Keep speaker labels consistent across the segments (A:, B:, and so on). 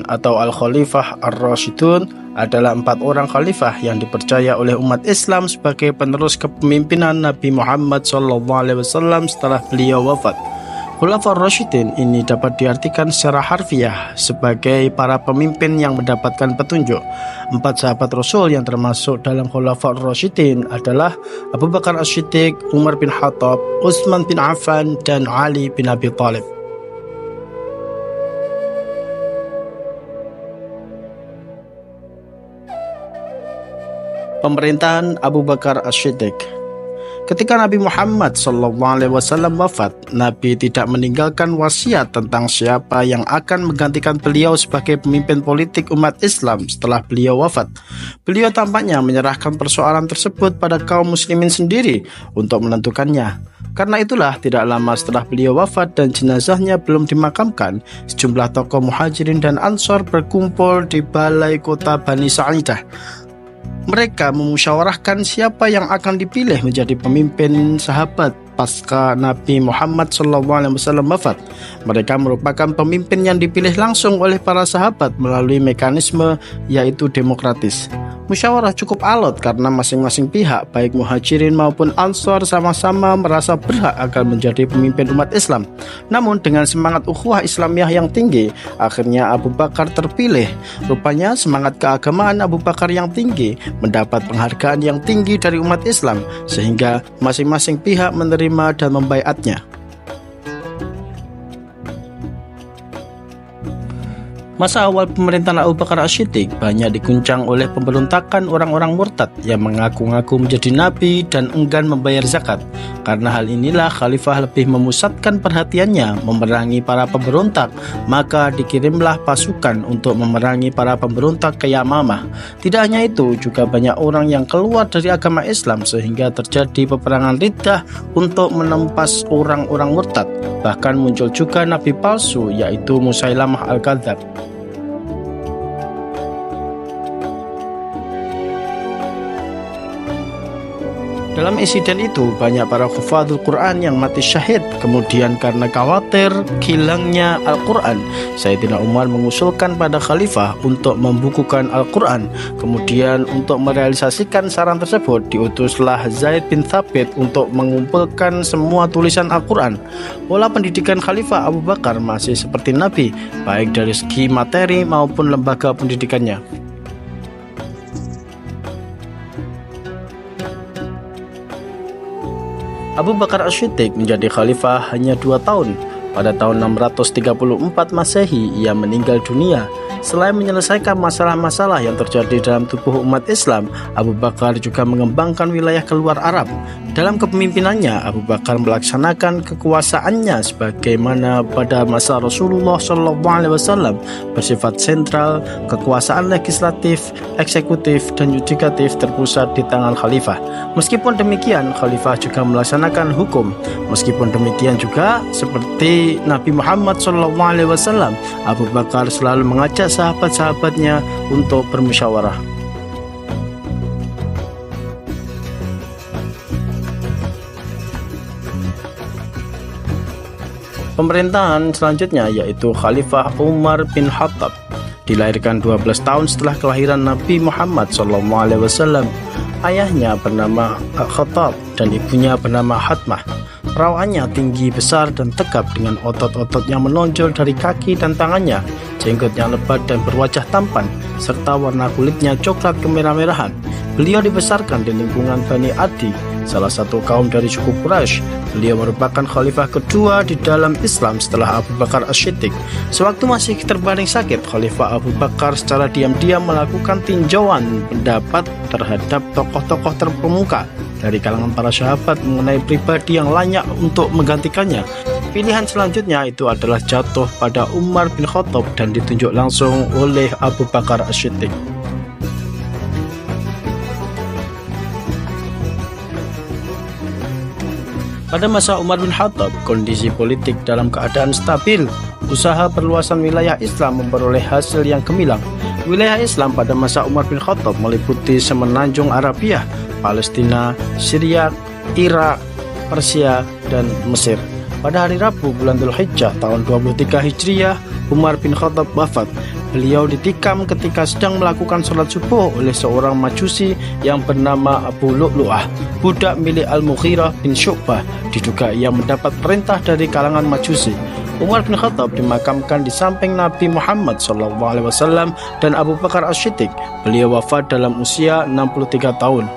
A: Ar-Rasyidin atau Al-Khalifah Ar-Rasyidun adalah 4 orang khalifah yang dipercaya oleh umat Islam sebagai penerus kepemimpinan Nabi Muhammad SAW setelah beliau wafat. Khulafaur Rasyidin ini dapat diartikan secara harfiah sebagai para pemimpin yang mendapatkan petunjuk. 4 sahabat Rasul yang termasuk dalam Khulafaur Rasyidin adalah Abu Bakar As-Siddiq, Umar bin Khattab, Utsman bin Affan, dan Ali bin Abi Thalib. Pemerintahan Abu Bakar As-Siddiq. Ketika Nabi Muhammad SAW wafat, Nabi tidak meninggalkan wasiat tentang siapa yang akan menggantikan beliau sebagai pemimpin politik umat Islam setelah beliau wafat. Beliau tampaknya menyerahkan persoalan tersebut pada kaum muslimin sendiri untuk menentukannya. Karena itulah tidak lama setelah beliau wafat dan jenazahnya belum dimakamkan, sejumlah tokoh muhajirin dan ansor berkumpul di balai kota Bani Sa'idah. Mereka memusyawarahkan siapa yang akan dipilih menjadi pemimpin sahabat pasca Nabi Muhammad SAW wafat. Mereka merupakan pemimpin yang dipilih langsung oleh para sahabat melalui mekanisme yaitu demokratis. Musyawarah cukup alot karena masing-masing pihak baik muhajirin maupun ansor sama-sama merasa berhak akan menjadi pemimpin umat Islam. Namun dengan semangat ukhuwah Islamiyah yang tinggi, akhirnya Abu Bakar terpilih. Rupanya semangat keagamaan Abu Bakar yang tinggi mendapat penghargaan yang tinggi dari umat Islam, sehingga masing-masing pihak menerima dan membaiatnya. Masa awal pemerintahan Abu Bakar As-Siddiq banyak diguncang oleh pemberontakan orang-orang murtad yang mengaku-ngaku menjadi nabi dan enggan membayar zakat. Karena hal inilah khalifah lebih memusatkan perhatiannya memerangi para pemberontak, maka dikirimlah pasukan untuk memerangi para pemberontak ke Yamamah. Tidak hanya itu, juga banyak orang yang keluar dari agama Islam sehingga terjadi peperangan riddah untuk menumpas orang-orang murtad. Bahkan muncul juga nabi palsu yaitu Musailamah Al-Kadzab. Dalam insiden itu, banyak para hufadzul Quran yang mati syahid. Kemudian karena khawatir hilangnya Al-Quran, Sayyidina Umar mengusulkan pada khalifah untuk membukukan Al-Quran. Kemudian untuk merealisasikan saran tersebut, diutuslah Zaid bin Thabit untuk mengumpulkan semua tulisan Al-Quran. Pola pendidikan Khalifah Abu Bakar masih seperti Nabi, baik dari segi materi maupun lembaga pendidikannya. Abu Bakar As-Siddiq menjadi khalifah hanya 2 tahun. Pada tahun 634 Masehi, ia meninggal dunia. Selain menyelesaikan masalah-masalah yang terjadi dalam tubuh umat Islam, Abu Bakar juga mengembangkan wilayah keluar Arab. Dalam kepemimpinannya, Abu Bakar melaksanakan kekuasaannya sebagaimana pada masa Rasulullah SAW, bersifat sentral. Kekuasaan legislatif, eksekutif, dan yudikatif terpusat di tangan khalifah. Meskipun demikian, khalifah juga melaksanakan hukum. Meskipun demikian juga, seperti Nabi Muhammad SAW, Abu Bakar selalu mengajak sahabat-sahabatnya untuk bermusyawarah. Pemerintahan selanjutnya yaitu Khalifah Umar bin Khattab. Dilahirkan 12 tahun setelah kelahiran Nabi Muhammad SAW. Ayahnya bernama Khattab dan ibunya bernama Hatmah. Perawakannya tinggi, besar, dan tegap dengan otot-otot yang menonjol dari kaki dan tangannya, jenggot yang lebat dan berwajah tampan, serta warna kulitnya coklat kemerah-merahan. Beliau dibesarkan di lingkungan Bani Adi, salah satu kaum dari suku Quraisy. Beliau merupakan khalifah kedua di dalam Islam setelah Abu Bakar As-Siddiq. Sewaktu masih terbaring sakit, Khalifah Abu Bakar secara diam-diam melakukan tinjauan pendapat terhadap tokoh-tokoh terkemuka dari kalangan para sahabat mengenai pribadi yang layak untuk menggantikannya. Pilihan selanjutnya itu adalah jatuh pada Umar bin Khattab dan ditunjuk langsung oleh Abu Bakar As-Siddiq. Pada masa Umar bin Khattab, kondisi politik dalam keadaan stabil. Usaha perluasan wilayah Islam memperoleh hasil yang gemilang. Wilayah Islam pada masa Umar bin Khattab meliputi semenanjung Arabia, Palestina, Syria, Irak, Persia, dan Mesir. Pada hari Rabu bulan Dzulhijjah tahun 23 Hijriah, Umar bin Khattab wafat. beliau ditikam ketika sedang melakukan sholat subuh oleh seorang majusi yang bernama Abu Lu'lu'ah, budak milik Al-Mughirah bin Syu'bah. Diduga ia mendapat perintah dari kalangan majusi. Umar bin Khattab dimakamkan di samping Nabi Muhammad SAW dan Abu Bakar As-Siddiq. Beliau wafat dalam usia 63 tahun.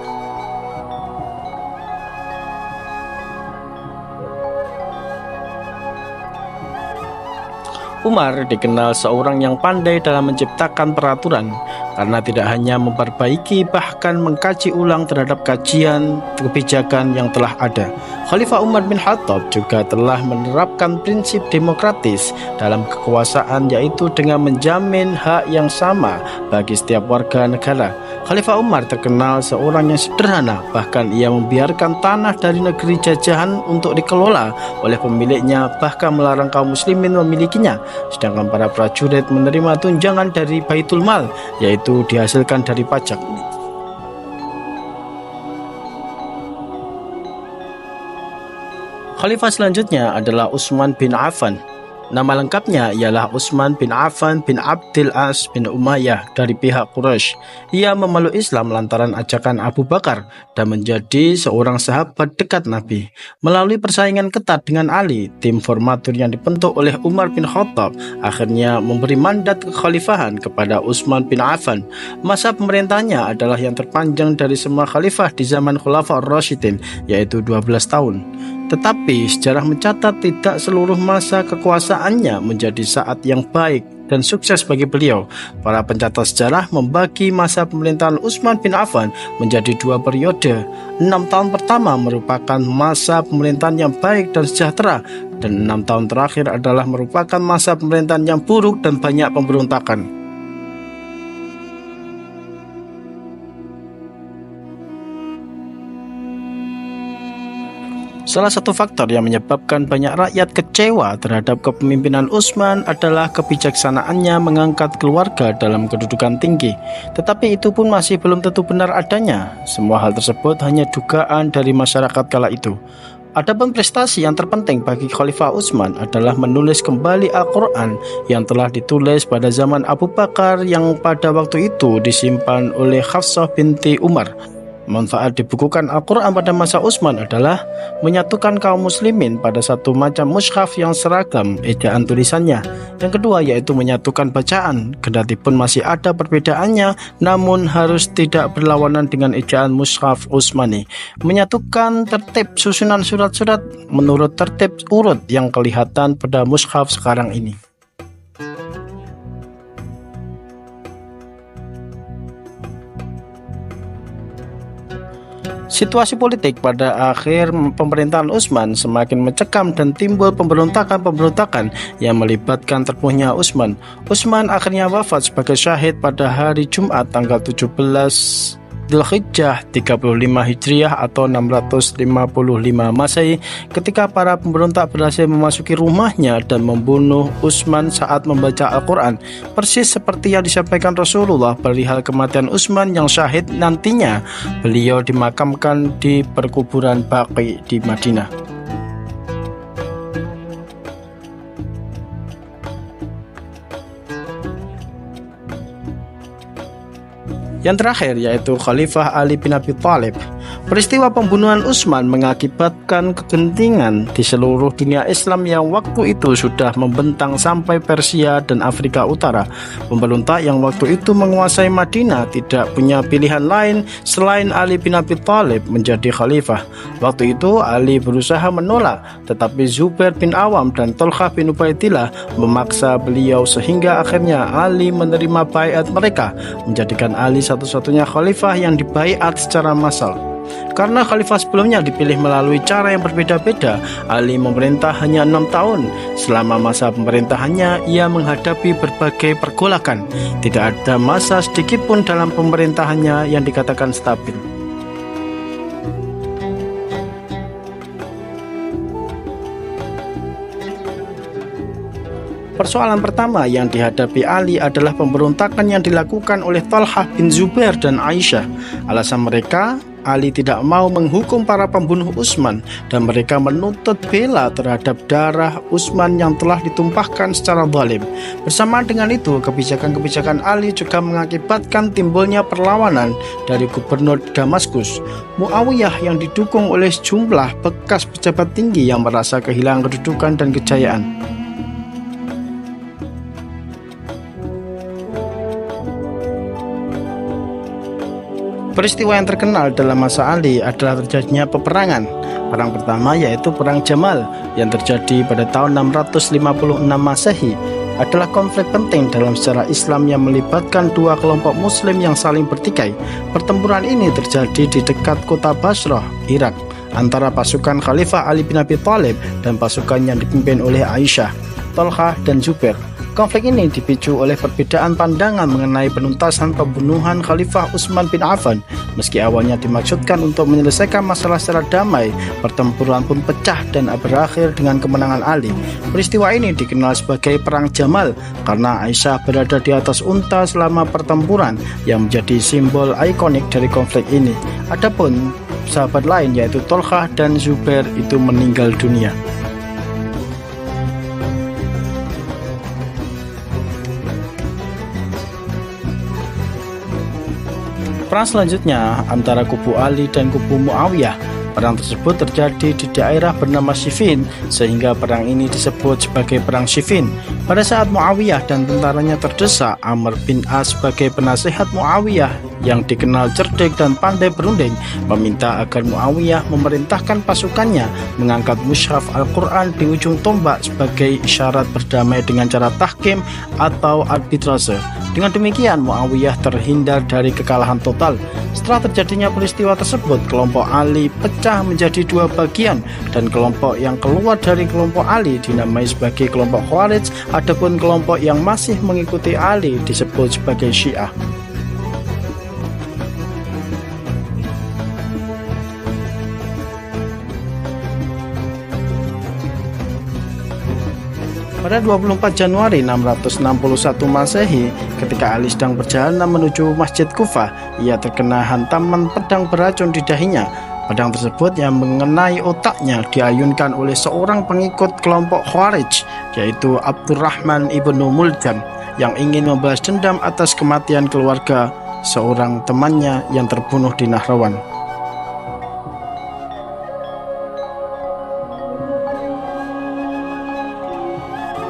A: Umar dikenal seorang yang pandai dalam menciptakan peraturan karena tidak hanya memperbaiki bahkan mengkaji ulang terhadap kajian kebijakan yang telah ada. Khalifah Umar bin Khattab juga telah menerapkan prinsip demokratis dalam kekuasaan, yaitu dengan menjamin hak yang sama bagi setiap warga negara. Khalifah Umar terkenal seorang yang sederhana, bahkan ia membiarkan tanah dari negeri jajahan untuk dikelola oleh pemiliknya, bahkan melarang kaum muslimin memilikinya. Sedangkan para prajurit menerima tunjangan dari Baitul Mal, yaitu dihasilkan dari pajak. Khalifah selanjutnya adalah Utsman bin Affan. Nama lengkapnya ialah Utsman bin Affan bin Abdul As bin Umayyah dari pihak Quraisy. Ia memeluk Islam lantaran ajakan Abu Bakar dan menjadi seorang sahabat dekat Nabi. Melalui persaingan ketat dengan Ali, tim formatur yang dibentuk oleh Umar bin Khattab akhirnya memberi mandat kekhalifahan kepada Utsman bin Affan. Masa pemerintahnya adalah yang terpanjang dari semua khalifah di zaman Khulafaur Rasyidin, yaitu 12 tahun. Tetapi sejarah mencatat tidak seluruh masa kekuasaannya menjadi saat yang baik dan sukses bagi beliau. Para pencatat sejarah membagi masa pemerintahan Utsman bin Affan menjadi 2 periode. 6 tahun pertama merupakan masa pemerintahan yang baik dan sejahtera, dan 6 tahun terakhir adalah merupakan masa pemerintahan yang buruk dan banyak pemberontakan. Salah satu faktor yang menyebabkan banyak rakyat kecewa terhadap kepemimpinan Utsman adalah kebijaksanaannya mengangkat keluarga dalam kedudukan tinggi. Tetapi itu pun masih belum tentu benar adanya. Semua hal tersebut hanya dugaan dari masyarakat kala itu. Adapun prestasi yang terpenting bagi Khalifah Utsman adalah menulis kembali Al-Quran yang telah ditulis pada zaman Abu Bakar, yang pada waktu itu disimpan oleh Hafsah binti Umar. Manfaat dibukukan Al-Quran pada masa Utsman adalah menyatukan kaum muslimin pada satu macam mushaf yang seragam ejaan tulisannya. Yang kedua yaitu menyatukan bacaan, kendati pun masih ada perbedaannya, namun harus tidak berlawanan dengan ejaan mushaf Utsmani. Menyatukan tertib susunan surat-surat menurut tertib urut yang kelihatan pada mushaf sekarang ini. Situasi politik pada akhir pemerintahan Utsman semakin mencekam dan timbul pemberontakan-pemberontakan yang melibatkan terbunuhnya Utsman. Utsman akhirnya wafat sebagai syahid pada hari Jumat tanggal 17 Dzulhijjah 35 Hijriah atau 655 Masehi, ketika para pemberontak berhasil memasuki rumahnya dan membunuh Utsman saat membaca Al-Quran. Persis seperti yang disampaikan Rasulullah perihal kematian Utsman yang syahid, nantinya beliau dimakamkan di perkuburan Baqi di Madinah. Yang terakhir yaitu Khalifah Ali bin Abi Thalib. Peristiwa pembunuhan Utsman mengakibatkan kegentingan di seluruh dunia Islam yang waktu itu sudah membentang sampai Persia dan Afrika Utara. Pemberontak yang waktu itu menguasai Madinah tidak punya pilihan lain selain Ali bin Abi Thalib menjadi khalifah. Waktu itu Ali berusaha menolak, tetapi Zubair bin Awam dan Thalhah bin Ubaidillah memaksa beliau sehingga akhirnya Ali menerima baiat mereka, menjadikan Ali satu-satunya khalifah yang dibaiat secara massal. Karena khalifah sebelumnya dipilih melalui cara yang berbeda-beda, Ali memerintah hanya 6 tahun. Selama masa pemerintahannya, ia menghadapi berbagai pergolakan. Tidak ada masa sedikit pun dalam pemerintahannya yang dikatakan stabil. Persoalan pertama yang dihadapi Ali adalah pemberontakan yang dilakukan oleh Thalhah bin Zubair dan Aisyah. Alasan mereka Ali tidak mau menghukum para pembunuh Utsman dan mereka menuntut bela terhadap darah Utsman yang telah ditumpahkan secara zalim. Bersamaan dengan itu, kebijakan-kebijakan Ali juga mengakibatkan timbulnya perlawanan dari gubernur Damaskus, Muawiyah, yang didukung oleh sejumlah bekas pejabat tinggi yang merasa kehilangan kedudukan dan kejayaan. Peristiwa yang terkenal dalam masa Ali adalah terjadinya peperangan. Perang pertama yaitu Perang Jamal yang terjadi pada tahun 656 Masehi adalah konflik penting dalam sejarah Islam yang melibatkan dua kelompok muslim yang saling bertikai. Pertempuran ini terjadi di dekat kota Basrah, Irak, antara pasukan Khalifah Ali bin Abi Thalib dan pasukan yang dipimpin oleh Aisyah, Thalhah, dan Zubair. Konflik ini dipicu oleh perbedaan pandangan mengenai penuntasan pembunuhan Khalifah Utsman bin Affan. Meski awalnya dimaksudkan untuk menyelesaikan masalah secara damai, pertempuran pun pecah dan berakhir dengan kemenangan Ali. Peristiwa ini dikenal sebagai Perang Jamal karena Aisyah berada di atas unta selama pertempuran, yang menjadi simbol ikonik dari konflik ini. Adapun sahabat lain yaitu Thalhah dan Zubair itu meninggal dunia. Perang selanjutnya antara kubu Ali dan kubu Muawiyah. Perang tersebut terjadi di daerah bernama Siffin, sehingga perang ini disebut sebagai Perang Siffin. Pada saat Muawiyah dan tentaranya terdesak, Amr bin As sebagai penasehat Muawiyah yang dikenal cerdik dan pandai berunding meminta agar Muawiyah memerintahkan pasukannya mengangkat mushaf Al-Quran di ujung tombak sebagai isyarat berdamai dengan cara tahkim atau arbitrase. Dengan demikian, Muawiyah terhindar dari kekalahan total. Setelah terjadinya peristiwa tersebut, kelompok Ali pecah menjadi dua bagian dan kelompok yang keluar dari kelompok Ali dinamai sebagai kelompok Khawarij, adapun kelompok yang masih mengikuti Ali disebut sebagai Syiah. Pada 24 Januari 661 Masehi, ketika Ali sedang berjalan menuju Masjid Kufah, ia terkena hantaman pedang beracun di dahinya. Pedang tersebut yang mengenai otaknya diayunkan oleh seorang pengikut kelompok Khawarij, yaitu Abdurrahman ibnu Muljam, yang ingin membalas dendam atas kematian keluarga seorang temannya yang terbunuh di Nahrawan.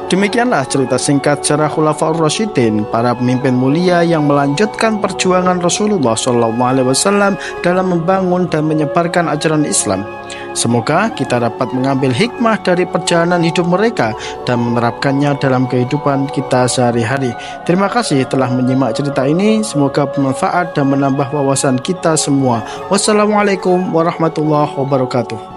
A: Demikianlah cerita singkat sejarah Khulafaur Rasyidin, para pemimpin mulia yang melanjutkan perjuangan Rasulullah SAW dalam membangun dan menyebarkan ajaran Islam. Semoga kita dapat mengambil hikmah dari perjalanan hidup mereka dan menerapkannya dalam kehidupan kita sehari-hari. Terima kasih telah menyimak cerita ini. Semoga bermanfaat dan menambah wawasan kita semua. Wassalamualaikum warahmatullahi wabarakatuh.